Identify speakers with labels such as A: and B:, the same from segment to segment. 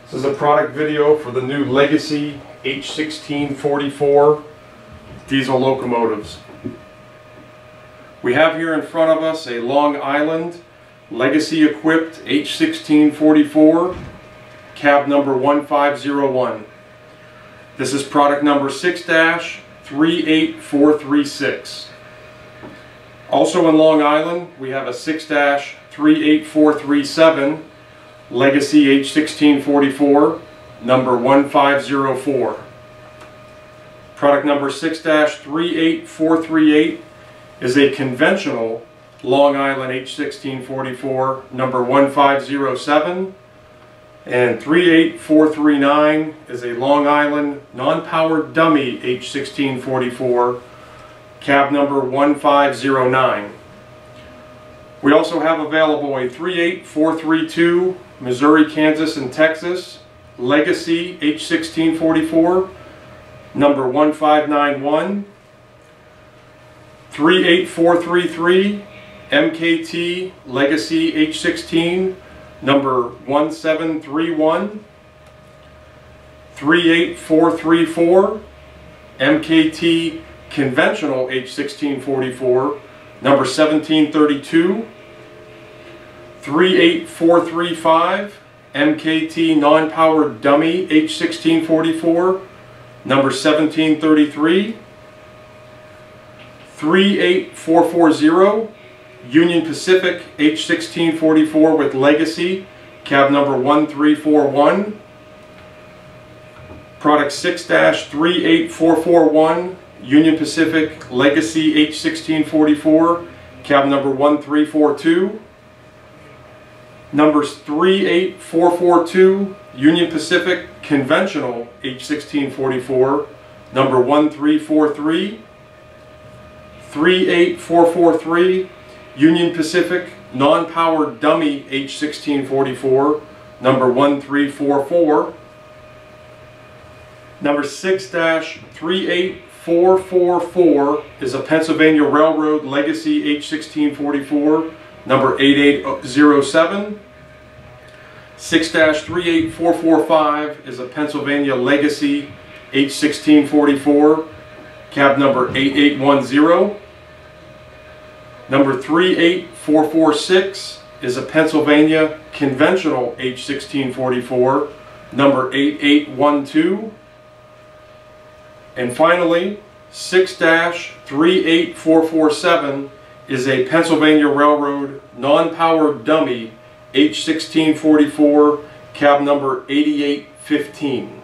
A: This is a product video for the new Legacy H16-44 diesel locomotives. We have here in front of us a Long Island Legacy equipped H16-44 cab number 1501. This is product number 6-38436. Also in Long Island we have a 6-38437 Legacy H16-44 number 1504. Product number 6-38438 is a conventional Long Island H16-44 number 1507, and 38439 is a Long Island non-powered dummy H16-44 cab number 1509. We also have available a 38432 Missouri, Kansas, and Texas Legacy H16-44 number 1591, 38433 MKT Legacy H16 number 1731, 38434 MKT conventional H16-44 number 1732, 38435 MKT non-powered dummy H16-44 number 1733, 38440 Union Pacific H16-44 with Legacy cab number 1341, product 6-38441 Union Pacific Legacy H16-44 cab number 1342, numbers 38442 Union Pacific conventional H16-44 number 1343, 38443 Union Pacific non-powered dummy H16-44 number 1344, number 6-38444 is a Pennsylvania Railroad Legacy H16-44 number 8807, 6-38445 is a Pennsylvania Legacy H16-44 cab number 8810, number 38446 is a Pennsylvania conventional H16-44 number 8812, and finally 6-38447 is a Pennsylvania Railroad non-powered dummy H16-44 cab number 8815.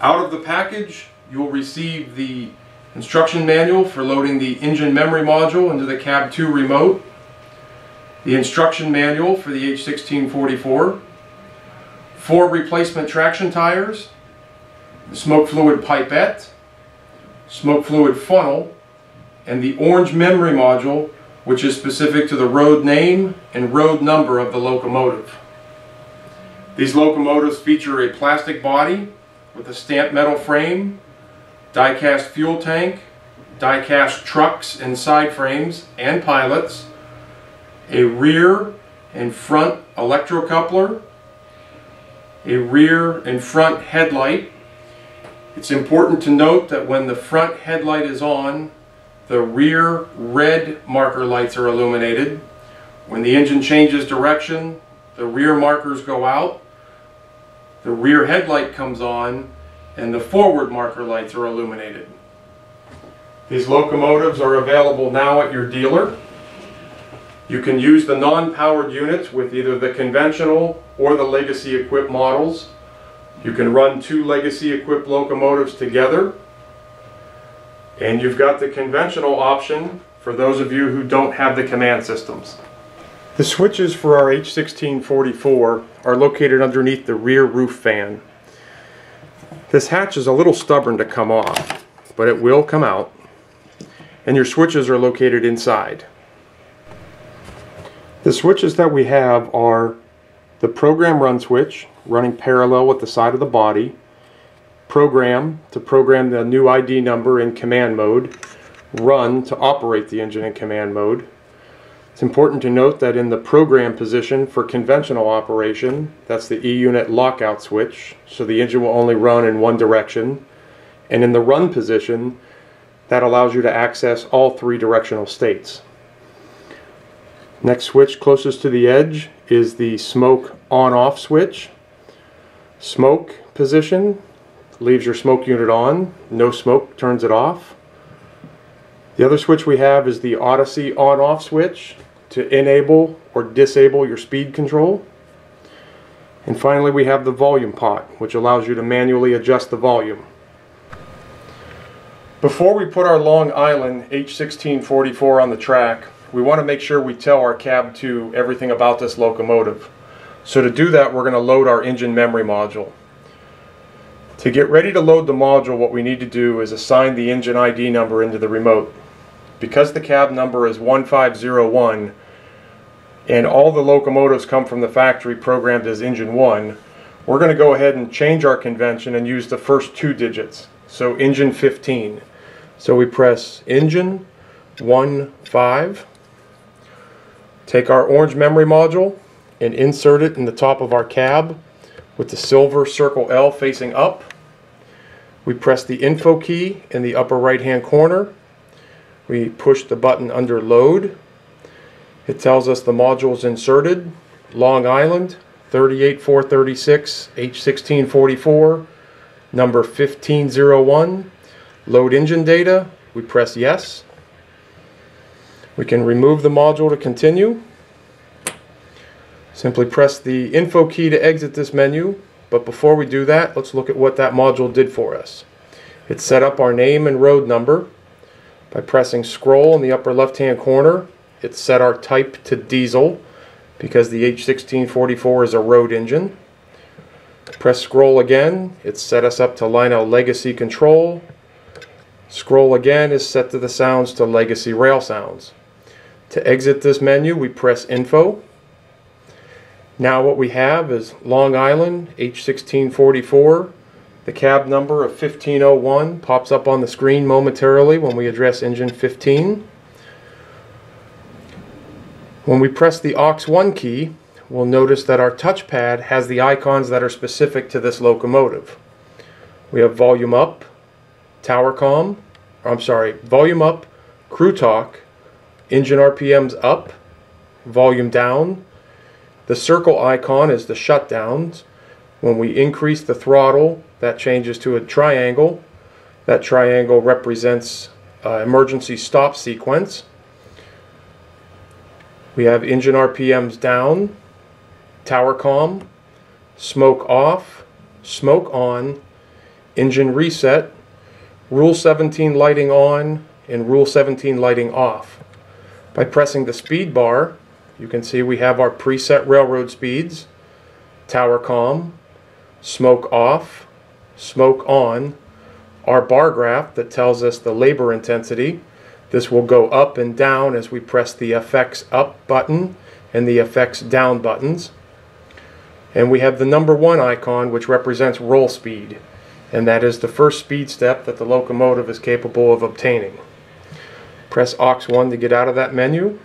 A: Out of the package you will receive the instruction manual for loading the engine memory module into the cab 2 remote, the instruction manual for the H16-44, 4 replacement traction tires, the smoke fluid pipette, smoke fluid funnel, and the orange memory module, which is specific to the road name and road number of the locomotive. These locomotives feature a plastic body with a stamped metal frame, die-cast fuel tank, die-cast trucks and side frames and pilots, a rear and front electrocoupler, a rear and front headlight. It's important to note that when the front headlight is on, the rear red marker lights are illuminated. When the engine changes direction, the rear markers go out, the rear headlight comes on, and the forward marker lights are illuminated. These locomotives are available now at your dealer. You can use the non-powered units with either the conventional or the Legacy equipped models. You can run 2 Legacy equipped locomotives together, and you've got the conventional option for those of you who don't have the command systems. The switches for our H16-44 are located underneath the rear roof fan. This hatch is a little stubborn to come off, but it will come out, and your switches are located inside. The switches that we have are the program run switch, running parallel with the side of the body, program to program the new ID number in command mode, run to operate the engine in command mode, It's important to note that in the program position for conventional operation, that's the E-unit lockout switch, so the engine will only run in one direction. And in the run position, that allows you to access all three directional states. Next switch closest to the edge is the smoke on-off switch. Smoke position leaves your smoke unit on, no smoke turns it off. The other switch we have is the Odyssey on-off switch to enable or disable your speed control. And finally we have the volume pot, which allows you to manually adjust the volume. Before we put our Long Island H16-44 on the track, we want to make sure we tell our Cab 2 everything about this locomotive. So to do that, we're going to load our engine memory module. To get ready to load the module, what we need to do is assign the engine ID number into the remote. Because the cab number is 1501 and all the locomotives come from the factory programmed as engine 1, we're going to go ahead and change our convention and use the first two digits. So engine 15. So we press engine 15, take our orange memory module and insert it in the top of our cab with the silver circle L facing up. We press the info key in the upper right hand corner. We push the button under load. It tells us the module is inserted. Long Island 38436 H16-44, number 1501. Load engine data. We press yes. We can remove the module to continue. Simply press the info key to exit this menu, but before we do that, let's look at what that module did for us. It set up our name and road number. By pressing scroll in the upper left hand corner, it set our type to diesel because the H16-44 is a road engine. Press scroll again, it set us up to Lionel legacy control. Scroll again is set to the sounds to legacy rail sounds. To exit this menu, we press info. Now what we have is Long Island H16-44. The cab number of 1501 pops up on the screen momentarily when we address engine 15. When we press the aux1 key, we'll notice that our touchpad has the icons that are specific to this locomotive. We have volume up, volume up, crew talk, engine RPMs up, volume down. The circle icon is the shutdowns. When we increase the throttle, that changes to a triangle. That triangle represents emergency stop sequence. We have engine RPMs down, tower comm, smoke off, smoke on, engine reset, Rule 17 lighting on, and Rule 17 lighting off. By pressing the speed bar, you can see we have our preset railroad speeds, tower comm, smoke off, smoke on, our bar graph that tells us the labor intensity. This will go up and down as we press the FX up button and the FX down buttons. And we have the number 1 icon, which represents roll speed, and that is the first speed step that the locomotive is capable of obtaining. Press aux1 to get out of that menu.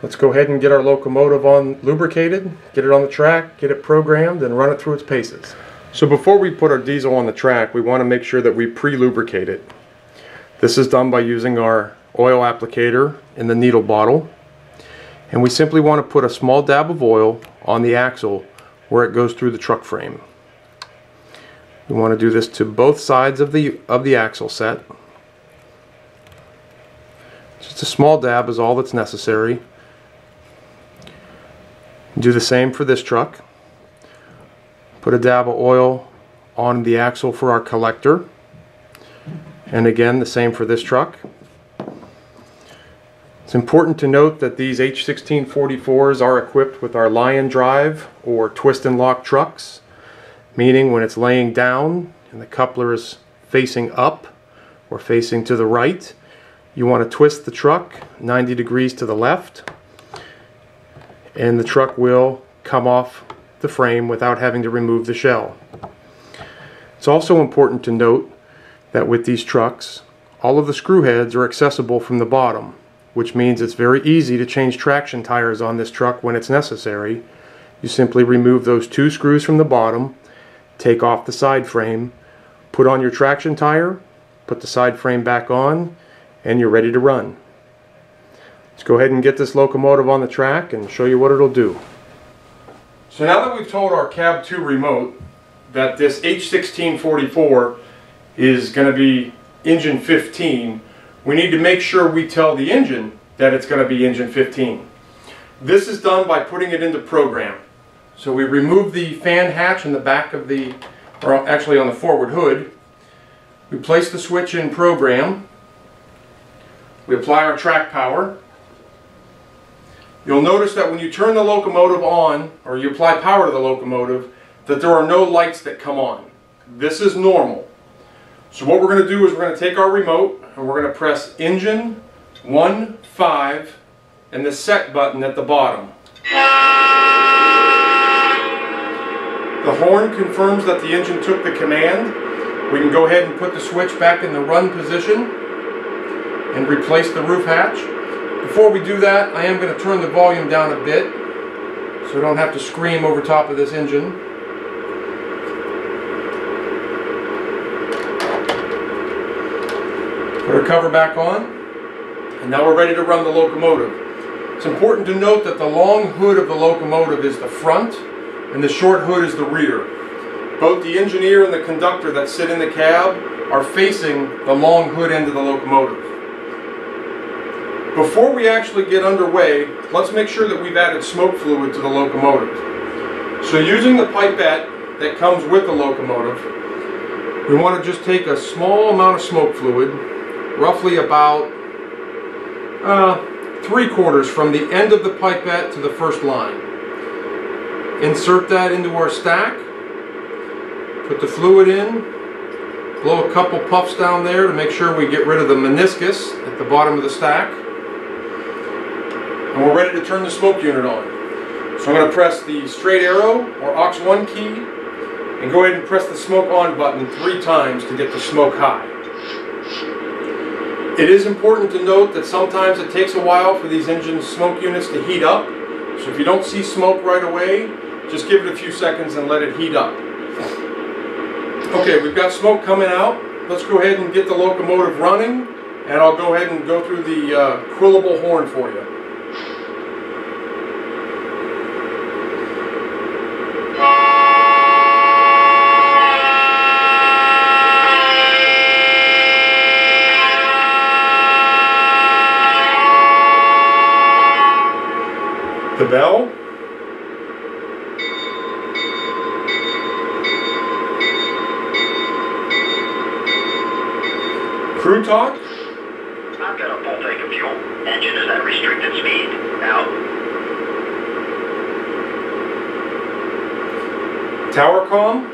A: Let's go ahead and get our locomotive on lubricated, get it on the track, get it programmed, and run it through its paces. So before we put our diesel on the track, we want to make sure that we pre-lubricate it. This is done by using our oil applicator in the needle bottle. And we simply want to put a small dab of oil on the axle where it goes through the truck frame. We want to do this to both sides of the axle set. Just a small dab is all that's necessary. Do the same for this truck. Put a dab of oil on the axle for our collector. And again, the same for this truck. It's important to note that these H16-44s are equipped with our Lion drive or twist and lock trucks, meaning when it's laying down and the coupler is facing up or facing to the right, you want to twist the truck 90 degrees to the left, and the truck will come off the frame without having to remove the shell. It's also important to note that with these trucks, all of the screw heads are accessible from the bottom. which means it's very easy to change traction tires on this truck when it's necessary. You simply remove those 2 screws from the bottom, take off the side frame, put on your traction tire, put the side frame back on, and you're ready to run. Let's go ahead and get this locomotive on the track and show you what it'll do. So now that we've told our cab 2 remote that this H16-44 is going to be engine 15, we need to make sure we tell the engine that it's going to be engine 15. This is done by putting it into program. So we remove the fan hatch in the back of the, or actually on the forward hood. We place the switch in program. We apply our track power. You'll notice that when you turn the locomotive on, or you apply power to the locomotive, that there are no lights that come on. This is normal. So what we're going to do is we're going to take our remote and we're going to press engine 1, 5 and the set button at the bottom. The horn confirms that the engine took the command. We can go ahead and put the switch back in the run position and replace the roof hatch. Before we do that, I am going to turn the volume down a bit so I don't have to scream over top of this engine. Put our cover back on, and now we're ready to run the locomotive. It's important to note that the long hood of the locomotive is the front and the short hood is the rear. Both the engineer and the conductor that sit in the cab are facing the long hood end of the locomotive. Before we actually get underway, let's make sure that we've added smoke fluid to the locomotive. So using the pipette that comes with the locomotive, we want to just take a small amount of smoke fluid, roughly about 3/4 from the end of the pipette to the first line. Insert that into our stack, put the fluid in, blow a couple puffs down there to make sure we get rid of the meniscus at the bottom of the stack, and we're ready to turn the smoke unit on. So I'm going to press the straight arrow or aux1 key and go ahead and press the smoke on button 3 times to get the smoke high. It is important to note that sometimes it takes a while for these engine smoke units to heat up. So if you don't see smoke right away, just give it a few seconds and let it heat up. Okay, we've got smoke coming out. Let's go ahead and get the locomotive running, and I'll go ahead and go through the quillable horn for you. The bell, crew talk.
B: I've got a full tank of fuel. Engine is at restricted speed. Out.
A: Tower comm.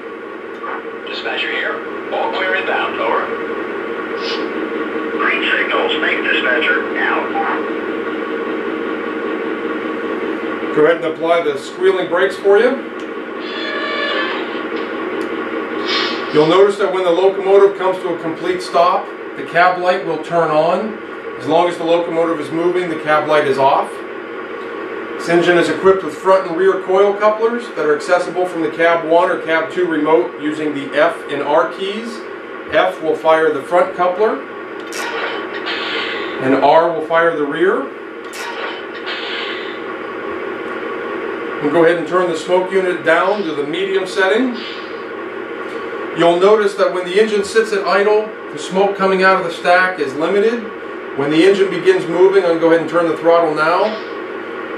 B: Dispatcher here. All clear inbound. Over. Green signals. Make dispatcher. Out.
A: Go ahead and apply the squealing brakes for you. You'll notice that when the locomotive comes to a complete stop, the cab light will turn on. As long as the locomotive is moving, the cab light is off. This engine is equipped with front and rear coil couplers that are accessible from the cab 1 or cab 2 remote using the F and R keys. F will fire the front coupler, and R will fire the rear. We'll go ahead and turn the smoke unit down to the medium setting. You'll notice that when the engine sits at idle, the smoke coming out of the stack is limited. When the engine begins moving, I'm going to go ahead and turn the throttle now.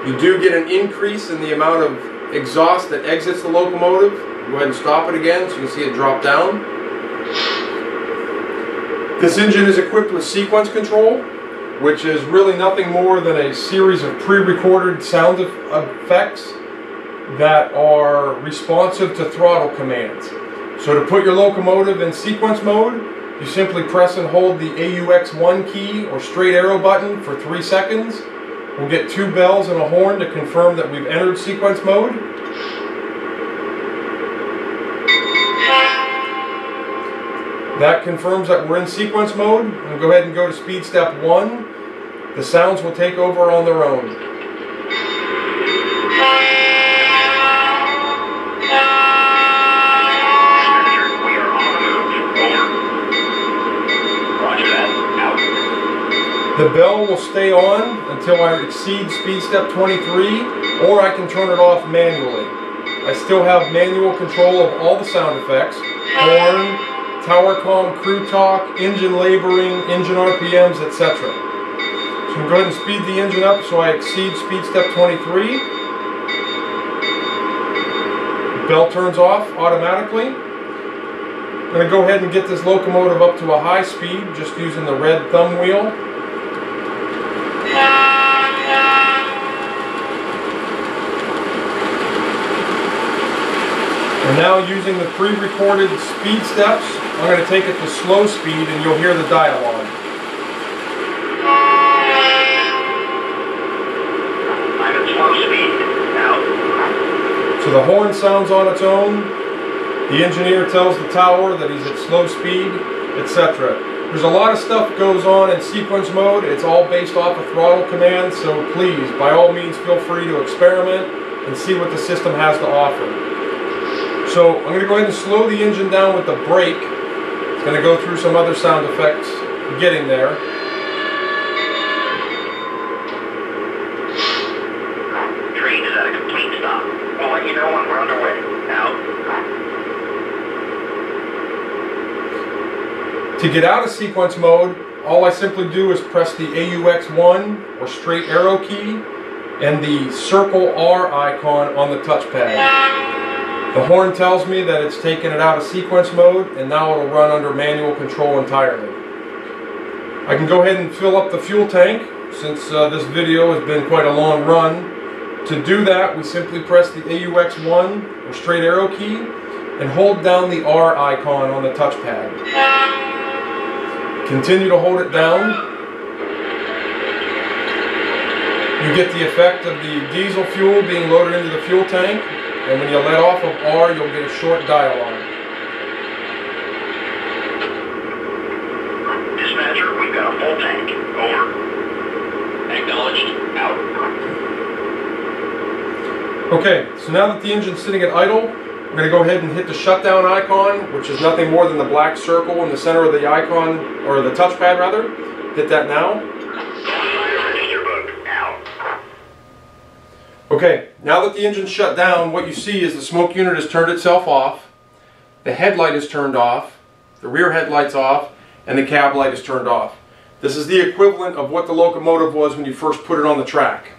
A: You do get an increase in the amount of exhaust that exits the locomotive. Go ahead and stop it again so you can see it drop down. This engine is equipped with sequence control, which is really nothing more than a series of pre-recorded sound effects that are responsive to throttle commands. So to put your locomotive in sequence mode, you simply press and hold the AUX1 key or straight arrow button for 3 seconds. We'll get 2 bells and a horn to confirm that we've entered sequence mode. That confirms that we're in sequence mode. We'll go ahead and go to speed step 1. the sounds will take over on their own.
B: We are on the move. Over. Roger that. Out.
A: The bell will stay on until I exceed speed step 23, or I can turn it off manually. I still have manual control of all the sound effects: horn, tower comm, crew talk, engine laboring, engine RPMs, etc. So I'm going to go ahead and speed the engine up so I exceed speed step 23. The bell turns off automatically. I'm going to go ahead and get this locomotive up to a high speed just using the red thumb wheel. And now, using the pre-recorded speed steps, I'm going to take it to slow speed and you'll hear the dialogue.
B: I'm at slow speed. Out.
A: So the horn sounds on its own, the engineer tells the tower that he's at slow speed, etc. There's a lot of stuff that goes on in sequence mode. It's all based off of throttle commands, so please, by all means, feel free to experiment and see what the system has to offer. So I'm going to go ahead and slow the engine down with the brake. It's going to go through some other sound effects getting there.
B: Train is at a complete stop. We'll let you know when we're underway. Out.
A: To get out of sequence mode, all I simply do is press the AUX1 or straight arrow key and the circle R icon on the touchpad. The horn tells me that it's taken it out of sequence mode, and now it'll run under manual control entirely. I can go ahead and fill up the fuel tank, since this video has been quite a long run. To do that, we simply press the AUX1 or straight arrow key and hold down the R icon on the touchpad. Continue to hold it down. You get the effect of the diesel fuel being loaded into the fuel tank. And when you let off of R, you'll get a short dialogue.
B: Dispatcher, we've got a full tank. Over. Acknowledged. Out.
A: Okay, so now that the engine's sitting at idle, I'm going to go ahead and hit the shutdown icon, which is nothing more than the black circle in the center of the icon, or the touchpad rather. Hit that now. Okay, now that the engine's shut down, what you see is the smoke unit has turned itself off, the headlight is turned off, the rear headlight's off, and the cab light is turned off. This is the equivalent of what the locomotive was when you first put it on the track.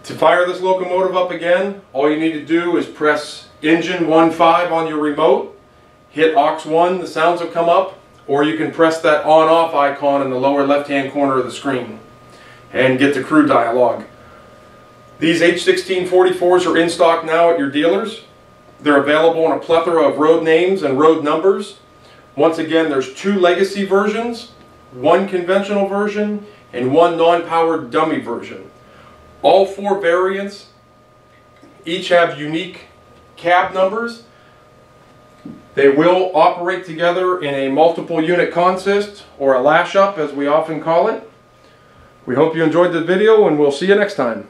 A: To fire this locomotive up again, all you need to do is press engine 1.5 on your remote, hit aux1, the sounds will come up, or you can press that on-off icon in the lower left-hand corner of the screen and get the crew dialogue. These H16-44s are in stock now at your dealers. They're available in a plethora of road names and road numbers. Once again, there's 2 legacy versions, 1 conventional version, and 1 non-powered dummy version. All 4 variants each have unique cab numbers. They will operate together in a multiple unit consist, or a lash up as we often call it. We hope you enjoyed the video, and we'll see you next time.